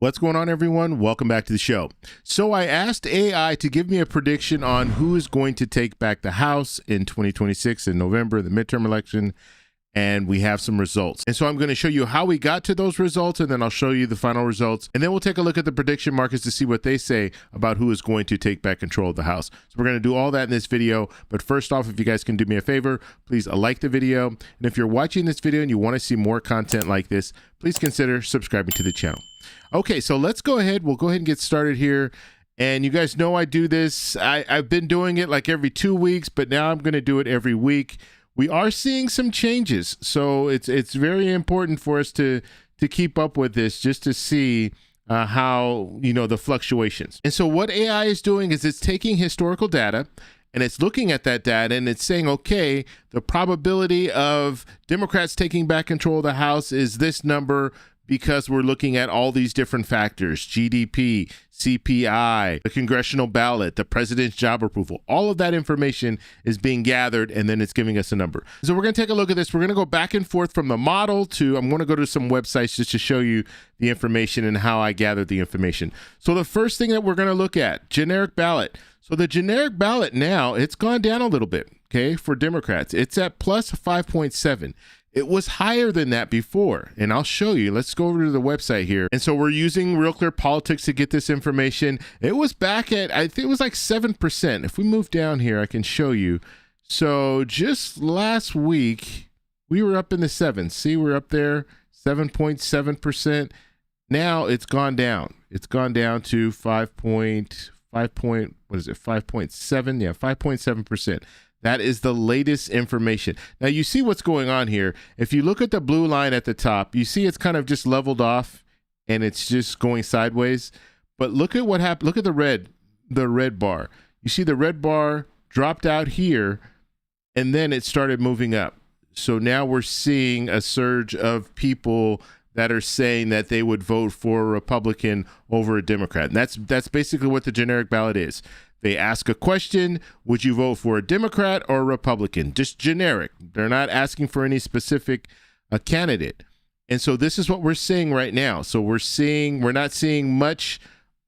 What's going on, everyone? Welcome back to the show. So I asked AI to give me a prediction on who is going to take back the House in 2026 in November, the midterm election, and we have some results. And so I'm going to show you how we got to those results, and then I'll show you the final results, and then we'll take a look at the prediction markets to see what they say about who is going to take back control of the House. So we're going to do all that in this video, but first off, if you guys can do me a favor, please like the video, and if you're watching this video and you want to see more content like this, please consider subscribing to the channel. Okay, so let's go ahead. We'll go ahead and get started here. And you guys know I do this. I've been doing it like every 2 weeks, but now I'm going to do it every week. We are seeing some changes, so it's very important for us to keep up with this, just to see how, you know, the fluctuations. And so what AI is doing is it's taking historical data and it's looking at that data and it's saying, okay, the probability of Democrats taking back control of the House is this number, because we're looking at all these different factors: GDP, CPI, the congressional ballot, the president's job approval. All of that information is being gathered, and then it's giving us a number. So we're going to take a look at this. We're going to go back and forth from the model to, I'm going to go to some websites just to show you the information and how I gathered the information. So the first thing that we're going to look at, generic ballot. So the generic ballot now, it's gone down a little bit, okay, for Democrats. It's at plus 5.7. It was higher than that before, and I'll show you. Let's go over to the website here. And so we're using Real Clear Politics to get this information. It was back at, I think it was like 7%. If we move down here, I can show you. So just last week, we were up in the sevens. See, we're up there, 7.7%. Now it's gone down. It's gone down to 5.7? Yeah, 5.7%. That is the latest information. Now you see what's going on here. If you look at the blue line at the top, you see it's kind of just leveled off and it's just going sideways. But look at what happened. Look at the red bar. You see the red bar dropped out here and then it started moving up. So now we're seeing a surge of people that are saying that they would vote for a Republican over a Democrat. And that's basically what the generic ballot is. They ask a question: would you vote for a Democrat or a Republican? Just generic. They're not asking for any specific candidate. And so this is what we're seeing right now. So we're not seeing much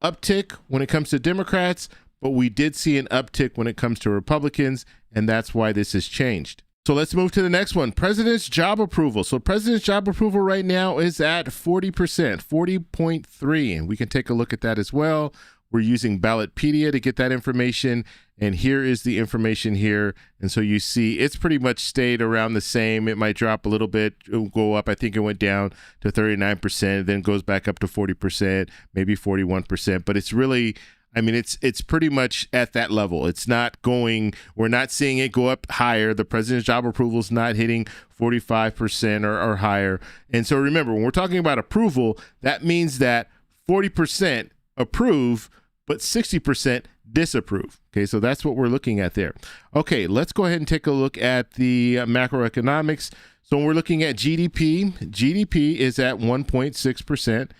uptick when it comes to Democrats, but we did see an uptick when it comes to Republicans, and that's why this has changed. So let's move to the next one, president's job approval. So president's job approval right now is at 40%, 40.3, and we can take a look at that as well. We're using Ballotpedia to get that information, and here is the information here. And so you see it's pretty much stayed around the same. It might drop a little bit, it will go up. I think it went down to 39%, then goes back up to 40%, maybe 41%. But it's really, I mean, it's pretty much at that level. It's not going, we're not seeing it go up higher. The president's job approval is not hitting 45% or higher. And so remember, when we're talking about approval, that means that 40% approve, but 60% disapprove. Okay, so that's what we're looking at there. Okay, let's go ahead and take a look at the macroeconomics. So when we're looking at GDP is at 1.6%.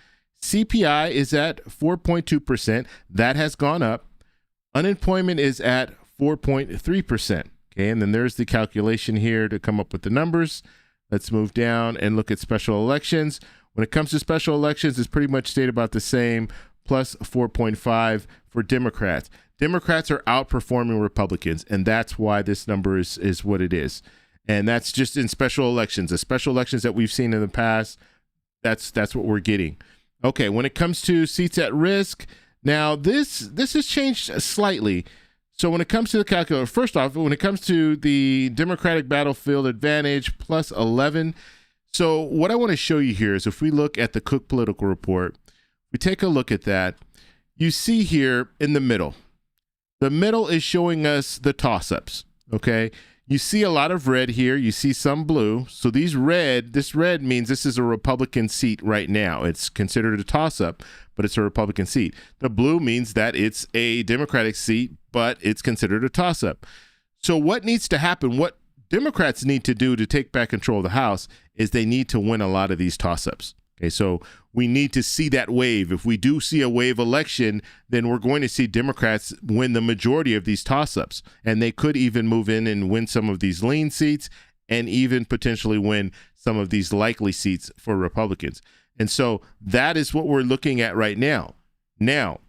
CPI is at 4.2%. That has gone up. Unemployment is at 4.3%. Okay, and then there's the calculation here to come up with the numbers. Let's move down and look at special elections. When it comes to special elections, it's pretty much stayed about the same, plus 4.5 for Democrats. Democrats are outperforming Republicans, and that's why this number is what it is. And that's just in special elections. The special elections that we've seen in the past, that's what we're getting. Okay, when it comes to seats at risk, now this has changed slightly. So when it comes to the calculator, first off, when it comes to the Democratic battlefield advantage, plus 11. So what I want to show you here is if we look at the Cook Political Report, we take a look at that, you see here in the middle is showing us the toss-ups, okay? You see a lot of red here. You see some blue. So this red means this is a Republican seat right now. It's considered a toss-up, but it's a Republican seat. The blue means that it's a Democratic seat, but it's considered a toss-up. So what needs to happen, what Democrats need to do to take back control of the House is they need to win a lot of these toss-ups. Okay, so we need to see that wave. If we do see a wave election, then we're going to see Democrats win the majority of these toss-ups, and they could even move in and win some of these lean seats and even potentially win some of these likely seats for Republicans. And so that is what we're looking at right now. Now,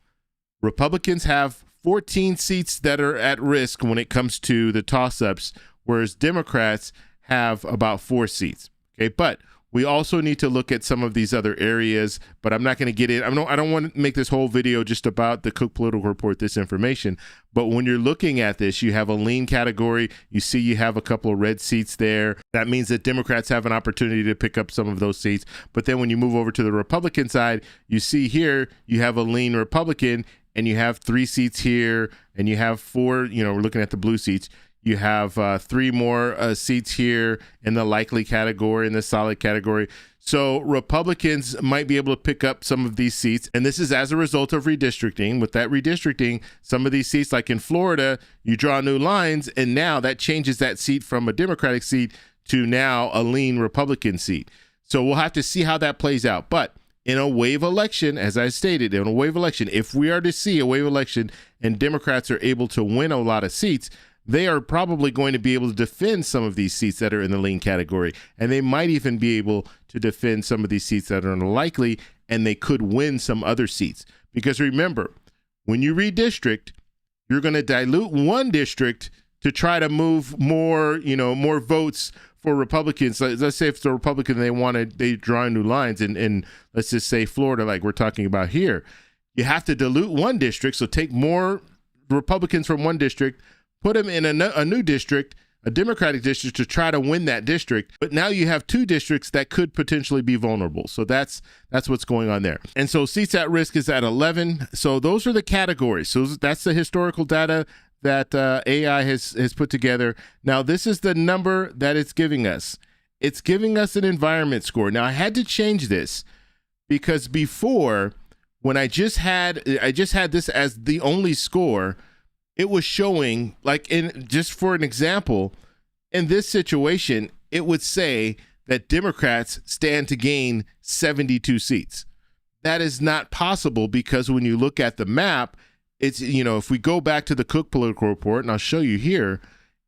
Republicans have 14 seats that are at risk when it comes to the toss-ups, whereas Democrats have about 4 seats. Okay, but we also need to look at some of these other areas, but I'm not going to get in. I don't want to make this whole video just about the Cook Political Report, this information. But when you're looking at this, you have a lean category. You see you have a couple of red seats there. That means that Democrats have an opportunity to pick up some of those seats. But then when you move over to the Republican side, you see here you have a lean Republican, and you have 3 seats here, and you have 4, we're looking at the blue seats. You have 3 more seats here in the likely category, in the solid category. So Republicans might be able to pick up some of these seats. And this is as a result of redistricting. With that redistricting, some of these seats, like in Florida, you draw new lines, and now that changes that seat from a Democratic seat to now a lean Republican seat. So we'll have to see how that plays out. But in a wave election, as I stated, in a wave election, if we are to see a wave election and Democrats are able to win a lot of seats, they are probably going to be able to defend some of these seats that are in the lean category. And they might even be able to defend some of these seats that are unlikely, and they could win some other seats. Because remember, when you redistrict, you're going to dilute one district to try to move more, more votes for Republicans. Let's say if it's a Republican, they draw new lines, and let's just say Florida, like we're talking about here, you have to dilute one district. So take more Republicans from one district, put them in a new district, a Democratic district, to try to win that district. But now you have 2 districts that could potentially be vulnerable. So that's what's going on there. And so seats at risk is at 11. So those are the categories. So that's the historical data that AI has put together. Now, this is the number that it's giving us. It's giving us an environment score. Now, I had to change this because before, when I just had this as the only score, it was showing, like, just for an example, in this situation, it would say that Democrats stand to gain 72 seats. That is not possible because when you look at the map, it's, if we go back to the Cook Political Report, and I'll show you here,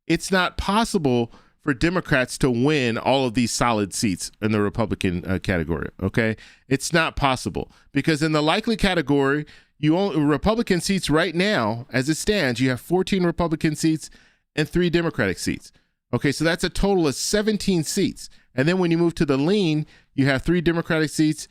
it's not possible for Democrats to win all of these solid seats in the Republican category, okay? It's not possible because in the likely category, Republican seats right now, as it stands, you have 14 Republican seats and 3 Democratic seats. Okay, so that's a total of 17 seats. And then when you move to the lean, you have 3 Democratic seats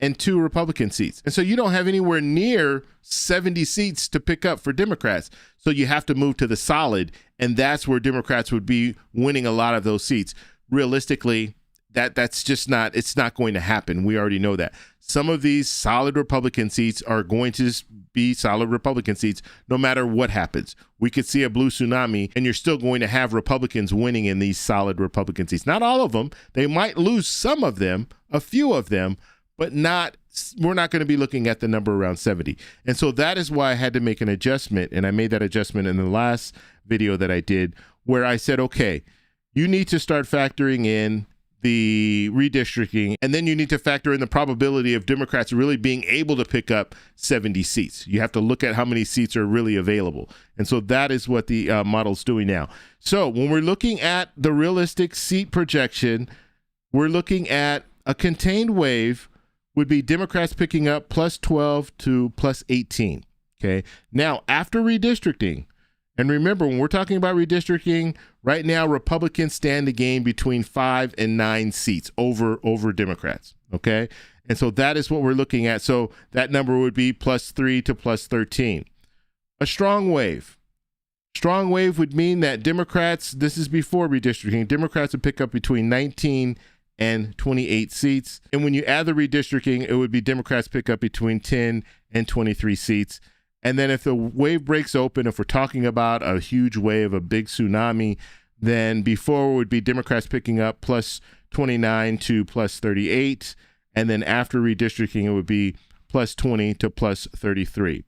and 2 Republican seats. And so you don't have anywhere near 70 seats to pick up for Democrats. So you have to move to the solid, and that's where Democrats would be winning a lot of those seats. Realistically, that's just it's not going to happen. We already know that. Some of these solid Republican seats are going to be solid Republican seats no matter what happens. We could see a blue tsunami, and you're still going to have Republicans winning in these solid Republican seats. Not all of them. They might lose some of them, a few of them, but we're not going to be looking at the number around 70. And so that is why I had to make an adjustment, and I made that adjustment in the last video that I did, where I said, okay, you need to start factoring in the redistricting, and then you need to factor in the probability of Democrats really being able to pick up 70 seats. You have to look at how many seats are really available. And so that is what the model's doing now. So when we're looking at the realistic seat projection, we're looking at a contained wave would be Democrats picking up plus 12 to plus 18. Okay. Now, after redistricting, and remember, when we're talking about redistricting, right now, Republicans stand to gain between 5 and 9 seats over Democrats. Okay. And so that is what we're looking at. So that number would be plus 3 to plus 13. A strong wave. Strong wave would mean that Democrats, this is before redistricting, Democrats would pick up between 19 and 28 seats. And when you add the redistricting, it would be Democrats pick up between 10 and 23 seats. And then if the wave breaks open, if we're talking about a huge wave, a big tsunami, then before would be Democrats picking up plus 29 to plus 38. And then after redistricting, it would be plus 20 to plus 33.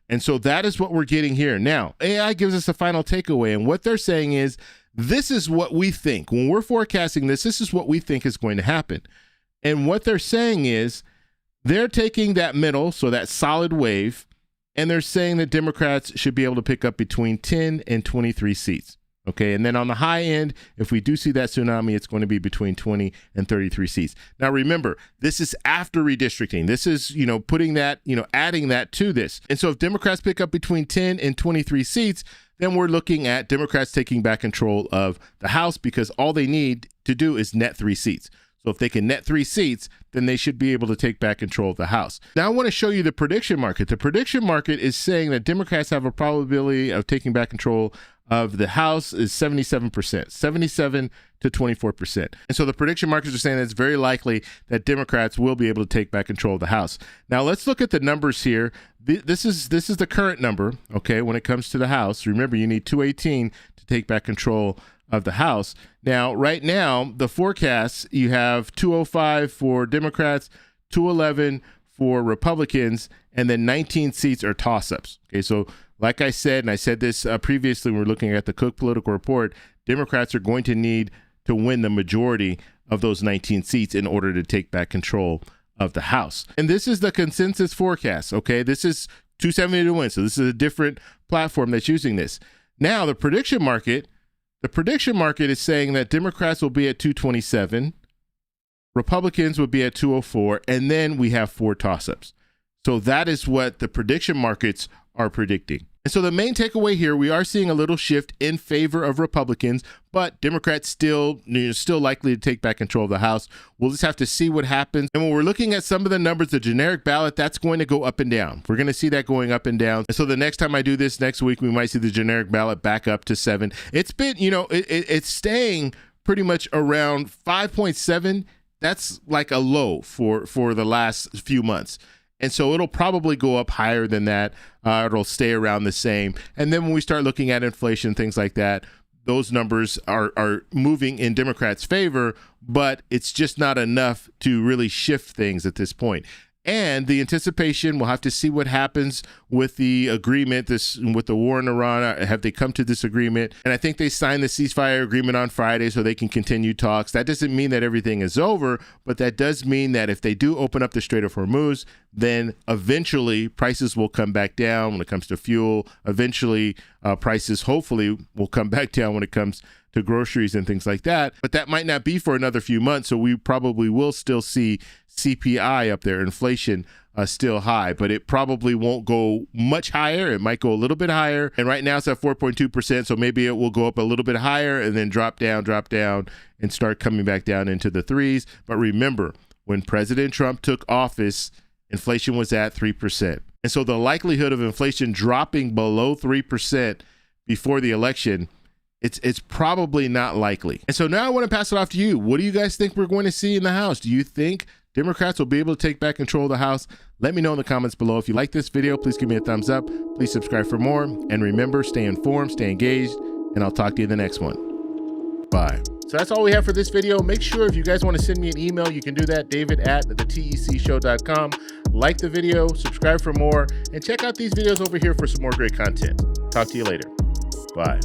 And so that is what we're getting here. Now, AI gives us a final takeaway. And what they're saying is, this is what we think. When we're forecasting this is what we think is going to happen. And what they're saying is they're taking that middle, so that solid wave, and they're saying that Democrats should be able to pick up between 10 and 23 seats. Okay, and then on the high end, if we do see that tsunami, it's going to be between 20 and 33 seats. Now, remember, this is after redistricting. This is, putting that, adding that to this. And so if Democrats pick up between 10 and 23 seats, then we're looking at Democrats taking back control of the House, because all they need to do is net 3 seats. So if they can net 3 seats, then they should be able to take back control of the House. Now I want to show you the prediction market. The prediction market is saying that Democrats have a probability of taking back control of the House is 77%, 77 to 24%. And so the prediction markets are saying that it's very likely that Democrats will be able to take back control of the House. Now let's look at the numbers here. This is the current number, okay, when it comes to the House. Remember, you need 218 to take back control of the House. Now, right now, the forecasts, you have 205 for Democrats, 211 for Republicans, and then 19 seats are toss-ups. Okay, so like I said, and I said this previously when we were looking at the Cook Political Report, Democrats are going to need to win the majority of those 19 seats in order to take back control of the House. And this is the consensus forecast, okay? This is 270 to win, so this is a different platform that's using this. Now, the prediction market is saying that Democrats will be at 227, Republicans will be at 204, and then we have 4 toss-ups. So that is what the prediction markets are predicting. And so the main takeaway here, we are seeing a little shift in favor of Republicans, but Democrats still likely to take back control of the House. We'll just have to see what happens. And when we're looking at some of the numbers, the generic ballot, that's going to go up and down. We're going to see that going up and down. And so the next time I do this next week, we might see the generic ballot back up to 7. It's been, it's staying pretty much around 5.7. That's like a low for the last few months. And so it'll probably go up higher than that. It'll stay around the same. And then when we start looking at inflation, things like that, those numbers are moving in Democrats' favor, but it's just not enough to really shift things at this point. And the anticipation, we'll have to see what happens with the agreement, with the war in Iran. Have they come to this agreement? And I think they signed the ceasefire agreement on Friday so they can continue talks. That doesn't mean that everything is over, but that does mean that if they do open up the Strait of Hormuz, then eventually prices will come back down when it comes to fuel. Eventually, prices hopefully will come back down when it comes to groceries and things like that. But that might not be for another few months, so we probably will still see CPI up there, inflation still high, but it probably won't go much higher. It might go a little bit higher. And right now it's at 4.2%, so maybe it will go up a little bit higher and then drop down, and start coming back down into the 3s. But remember, when President Trump took office, inflation was at 3%. And so the likelihood of inflation dropping below 3% before the election, it's probably not likely. And so now I want to pass it off to you. What do you guys think we're going to see in the House? Do you think Democrats will be able to take back control of the House? Let me know in the comments below. If you like this video, please give me a thumbs up. Please subscribe for more. And remember, stay informed, stay engaged, and I'll talk to you in the next one. Bye. So that's all we have for this video. Make sure if you guys want to send me an email, you can do that, david@thetecshow.com. Like the video, subscribe for more, and check out these videos over here for some more great content. Talk to you later. Bye.